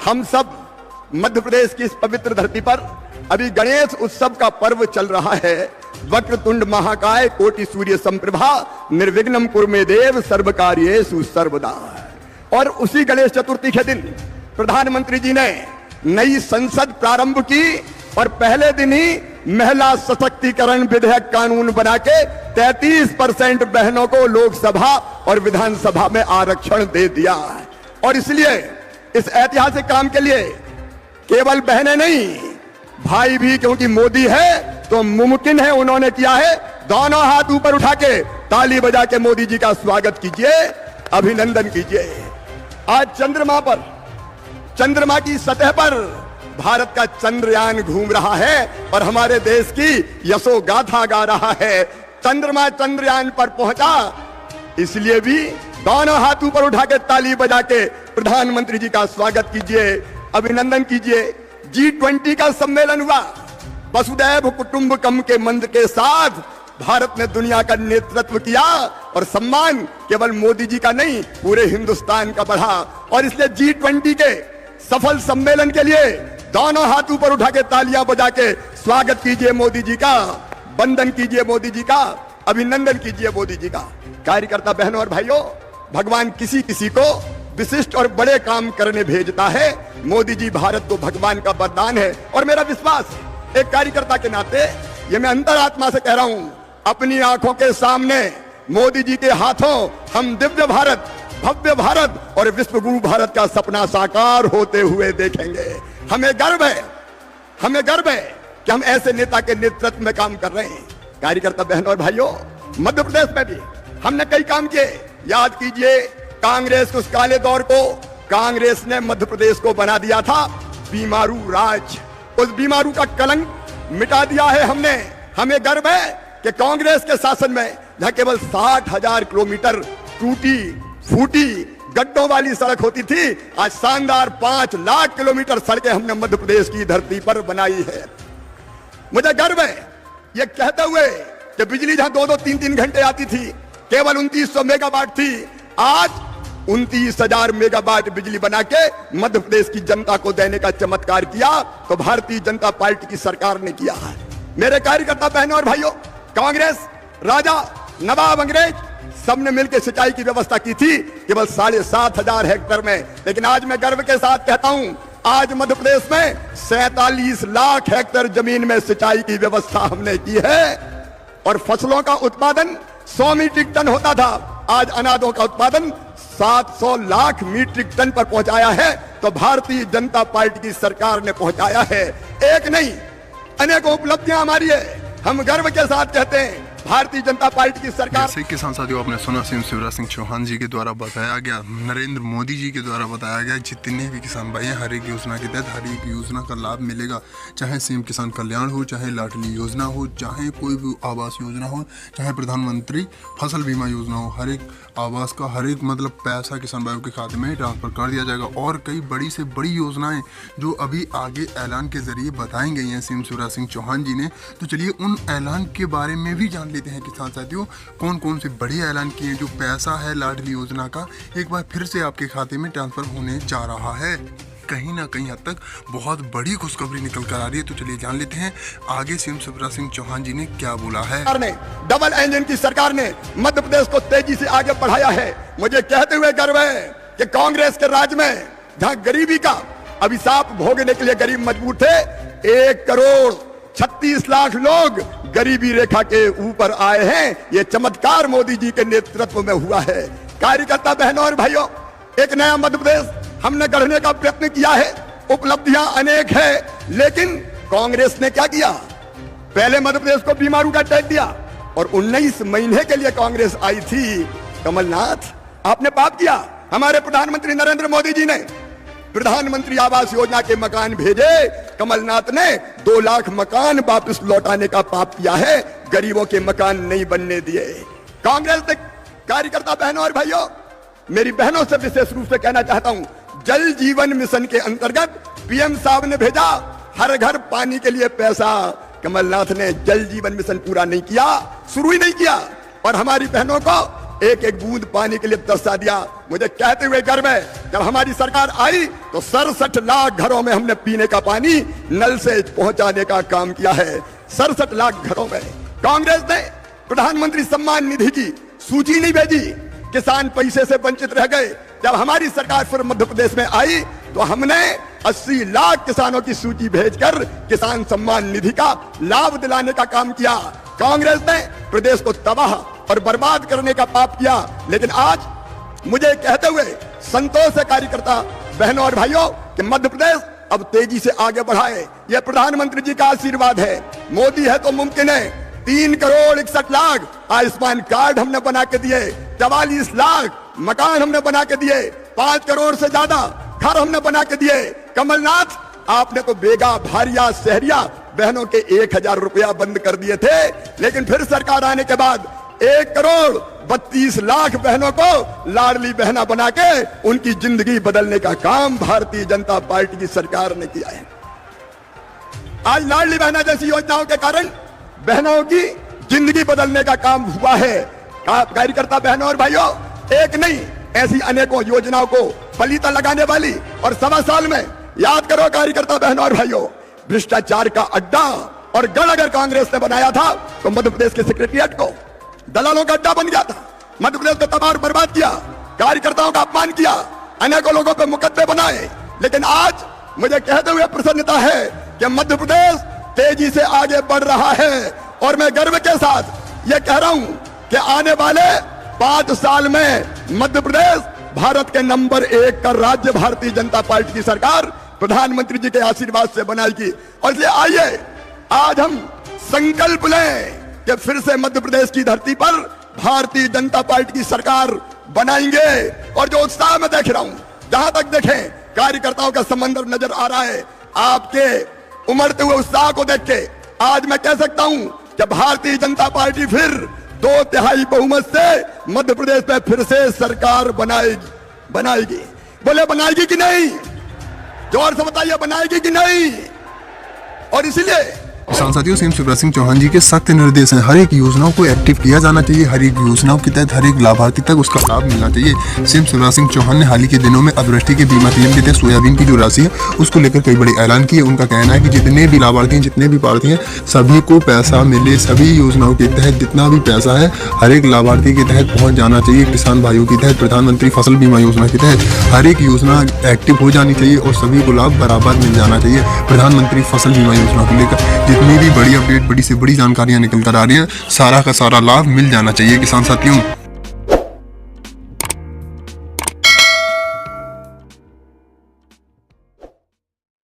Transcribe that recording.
हम सब मध्य प्रदेश की इस पवित्र धरती पर अभी गणेश उत्सव का पर्व चल रहा है। वक्रतुंड महाकाय कोटि सूर्य संप्रभा निर्विघ्नं कुरु मे देव सर्व कार्येषु सर्वदा। और उसी गणेश चतुर्थी के दिन प्रधानमंत्री जी ने नई संसद प्रारंभ की और पहले दिन ही महिला सशक्तिकरण विधेयक कानून बना के 33% बहनों को लोकसभा और विधानसभा में आरक्षण दे दिया। और इसलिए इस ऐतिहासिक काम के लिए केवल बहनें नहीं, भाई भी, क्योंकि मोदी है तो मुमकिन है, उन्होंने किया है। दोनों हाथ ऊपर उठा के ताली बजा के मोदी जी का स्वागत कीजिए, अभिनंदन कीजिए। आज चंद्रमा की सतह पर भारत का चंद्रयान घूम रहा है और हमारे देश की यशोगाथा गा रहा है। चंद्रमा चंद्रयान पर पहुंचा, इसलिए भी दोनों हाथ ऊपर उठा के ताली बजा के प्रधानमंत्री जी का स्वागत कीजिए, अभिनंदन कीजिए। G20 का सम्मेलन हुआ। वसुधैव कुटुंबकम के मंत्र के साथ भारत ने दुनिया का नेतृत्व किया और सम्मान केवल मोदी जी का नहीं, पूरे हिंदुस्तान का बढ़ा। और इसलिए G20 के सफल सम्मेलन के लिए दोनों हाथ ऊपर उठा के तालियां बजा के स्वागत कीजिए मोदी जी का, वंदन कीजिए मोदी जी का, अभिनंदन कीजिए मोदी जी का। कार्यकर्ता बहनों और भाइयों, भगवान किसी किसी को विशिष्ट और बड़े काम करने भेजता है। मोदी जी भारत को भगवान का वरदान है। और मेरा विश्वास, एक कार्यकर्ता के नाते ये मैं अंतरात्मा से कह रहा हूं, अपनी आंखों के सामने मोदी जी के हाथों हम दिव्य भारत, भव्य भारत और विश्व गुरु भारत का सपना साकार होते हुए देखेंगे। हमें गर्व है कि हम ऐसे नेता के नेतृत्व में काम कर रहे हैं। कार्यकर्ता बहनों और भाइयों, मध्य प्रदेश में भी हमने कई काम किए। याद कीजिए, कांग्रेस उस काले दौर को कांग्रेस ने मध्य प्रदेश को बना दिया था बीमारू राज। उस बीमारू का कलंक मिटा दिया है हमने। हमें गर्व है कि कांग्रेस के शासन में जहां केवल 60,000 किलोमीटर टूटी फूटी गड्ढों वाली सड़क होती थी, आज शानदार 5 लाख किलोमीटर सड़कें हमने मध्य प्रदेश की धरती पर बनाई है। मुझे गर्व है ये कहते हुए कि बिजली जहां 2-2, 3-3 घंटे आती थी, केवल 2900 मेगावाट थी, आज 29,000 मेगावाट बिजली बना के मध्य प्रदेश की जनता को देने का चमत्कार किया तो भारतीय जनता पार्टी की सरकार ने किया है। मेरे कार्यकर्ता बहनों और भाइयों, कांग्रेस, राजा, नवाब, अंग्रेज सबने मिलकर सिंचाई की व्यवस्था की थी केवल 7,500 हेक्टेयर में। लेकिन आज मैं गर्व के साथ कहता हूं, आज मध्य प्रदेश में 47 लाख हेक्टेयर जमीन में सिंचाई की व्यवस्था हमने की है। और फसलों का उत्पादन 100 मीट्रिक टन होता था, आज अनाजों का उत्पादन 700 लाख मीट्रिक टन पर पहुंचाया है। तो भारतीय जनता पार्टी की सरकार ने पहुंचाया है। एक नहीं, अनेकों उपलब्धियां हमारी है। हम गर्व के साथ कहते हैं भारतीय जनता पार्टी की सरकार। जैसे किसान साथियों, आपने सुना सीएम शिवराज सिंह चौहान जी के द्वारा बताया गया, नरेंद्र मोदी जी के द्वारा बताया गया, जितने भी किसान भाई हैं हर एक योजना के तहत हर एक योजना का लाभ मिलेगा। चाहे सीएम किसान कल्याण हो, चाहे लाडली योजना हो, चाहे कोई भी आवास योजना हो, चाहे प्रधानमंत्री फसल बीमा योजना हो, हर एक आवास का हर एक मतलब पैसा किसान भाइयों के खाते में ट्रांसफर कर दिया जाएगा। और कई बड़ी से बड़ी योजनाएं जो अभी आगे ऐलान के जरिए बताई गई हैं सीएम शिवराज सिंह चौहान जी ने। तो चलिए उन ऐलान के बारे में भी जान लेते हैं किसान साथियों, कौन कौन से बड़े ऐलान किए, जो पैसा है लाडली योजना का एक बार फिर से आपके खाते में ट्रांसफर होने जा रहा है। कहीं ना कहीं हद तक बहुत बड़ी खुशखबरी निकल कर आ रही है। तो चलिए जान लेते हैं आगे सीएम शिवराज सिंह चौहान जी ने क्या बोला है। डबल इंजन की सरकार ने मध्य प्रदेश को तेजी से आगे बढ़ाया है। मुझे कहते हुए गर्व है कि कांग्रेस के राज में जहां गरीबी का अभिशाप भोगने के लिए गरीब मजबूर थे, 1 करोड़ 36 लाख लोग गरीबी रेखा के ऊपर आए हैं। ये चमत्कार मोदी जी के नेतृत्व में हुआ है। कार्यकर्ता बहनों और भाइयों, एक नया मध्य प्रदेश हमने गढ़ने का प्रयत्न किया है। उपलब्धियां अनेक है, लेकिन कांग्रेस ने क्या किया, पहले मध्य प्रदेश को बीमारू का टैग दिया और 19 महीने के लिए कांग्रेस आई थी। कमलनाथ, आपने पाप किया। हमारे प्रधानमंत्री नरेंद्र मोदी जी ने प्रधानमंत्री आवास योजना के मकान भेजे, कमलनाथ ने 2 लाख मकान वापस लौटाने का पाप किया है, गरीबों के मकान नहीं बनने दिए। कांग्रेस ने कार्यकर्ता बहनों और भाइयों, मेरी बहनों से विशेष रूप से कहना चाहता हूं, जल जीवन मिशन के अंतर्गत पीएम साहब ने भेजा हर घर पानी के लिए पैसा। कमलनाथ ने जल जीवन मिशन पूरा नहीं किया, शुरू ही नहीं किया। और हमारी बहनों को एक एक बूंद पानी के लिए तरसा दिया। मुझे कहते हुए गर्व है, जब हमारी सरकार आई तो 67 लाख घरों में हमने पीने का पानी नल से पहुंचाने का काम किया है। 67 लाख घरों में। कांग्रेस ने प्रधानमंत्री सम्मान निधि की सूची नहीं भेजी, किसान पैसे से वंचित रह गए। जब हमारी सरकार फिर मध्य प्रदेश में आई तो हमने 80 लाख किसानों की सूची भेजकर किसान सम्मान निधि का लाभ दिलाने का काम किया। कांग्रेस ने प्रदेश को तबाह और बर्बाद करने का पाप किया। लेकिन आज मुझे कहते हुए संतोष है कार्यकर्ता बहनों और भाइयों कि मध्य प्रदेश अब तेजी से आगे बढ़ाए, यह प्रधानमंत्री जी का आशीर्वाद है। मोदी है तो मुमकिन है। 3 करोड़ 61 लाख आयुष्मान कार्ड हमने बना के दिए, 44 लाख मकान हमने बना के दिए, 5 करोड़ से ज्यादा घर हमने बना के दिए। कमलनाथ, आपने तो बेगा भारिया शहरिया बहनों के 1000 रुपया बंद कर दिए थे, लेकिन फिर सरकार आने के बाद 1 करोड़ 32 लाख बहनों को लाडली बहना बना के उनकी जिंदगी बदलने का काम भारतीय जनता पार्टी की सरकार ने किया है। आज लाडली बहना जैसी योजनाओं के कारण बहनों की जिंदगी बदलने का काम हुआ है। कार्यकर्ता बहनों और भाइयों, एक नहीं ऐसी अनेकों योजनाओं को फलीता लगाने वाली, और 1.25 साल में याद करो कार्यकर्ता बहनों और भाइयों, भ्रष्टाचार का अड्डा और गढ़ अगर कांग्रेस ने बनाया था तो मध्य प्रदेश के सेक्रेटरिएट को दलालों का अड्डा बन गया था। मध्य प्रदेश को तबाह और बर्बाद किया, कार्यकर्ताओं का अपमान किया, अनेकों लोगों पे मुकदमे बनाए। लेकिन आज मुझे कहते हुए प्रसन्नता है कि मध्य प्रदेश तेजी से आगे बढ़ रहा है, और मैं गर्व के साथ यह कह रहा हूं कि आने वाले 5 साल में मध्य प्रदेश भारत के नंबर 1 का राज्य भारतीय जनता पार्टी की सरकार प्रधानमंत्री जी के आशीर्वाद से बनाएगी। और इसलिए आइए आज हम संकल्प लें कि फिर से मध्य प्रदेश की धरती पर भारतीय जनता पार्टी की सरकार बनाएंगे। और जो उत्साह मैं देख रहा हूं, जहां तक देखें कार्यकर्ताओं का समंदर नजर आ रहा है, आपके उमड़ते हुए उत्साह को देख के आज मैं कह सकता हूं कि भारतीय जनता पार्टी फिर 2/3 बहुमत से मध्य प्रदेश में फिर से सरकार बनाएगी। बोले बनाएगी कि नहीं? जोर से बताइए, बनाएगी कि नहीं? और इसलिए किसान साथियों, सीएम शिवराज सिंह चौहान जी के सख्त निर्देश हैं, हर एक योजनाओं को एक्टिव किया जाना चाहिए। हर एक योजनाओं के तहत हर एक लाभार्थी तक उसका लाभ मिलना चाहिए। सीएम शिवराज सिंह चौहान ने हाल ही के दिनों में अतिवृष्टि के बीमा क्लेम के तहत सोयाबीन की जो राशि है उसको लेकर कई बड़े ऐलान किए। उनका कहना है कि जितने भी लाभार्थी हैं, जितने भी प्रार्थी हैं, सभी को पैसा मिले। सभी योजनाओं के तहत जितना भी पैसा है हर एक लाभार्थी के तहत पहुँच जाना चाहिए। किसान भाइयों के तहत प्रधानमंत्री फसल बीमा योजना के तहत हर एक योजना एक्टिव हो जानी चाहिए और सभी को लाभ बराबर मिल जाना चाहिए। प्रधानमंत्री फसल बीमा योजना को लेकर जितनी भी बड़ी अपडेट, बड़ी से बड़ी जानकारियां निकल कर आ रही हैं, सारा का सारा लाभ मिल जाना चाहिए किसान साथियों।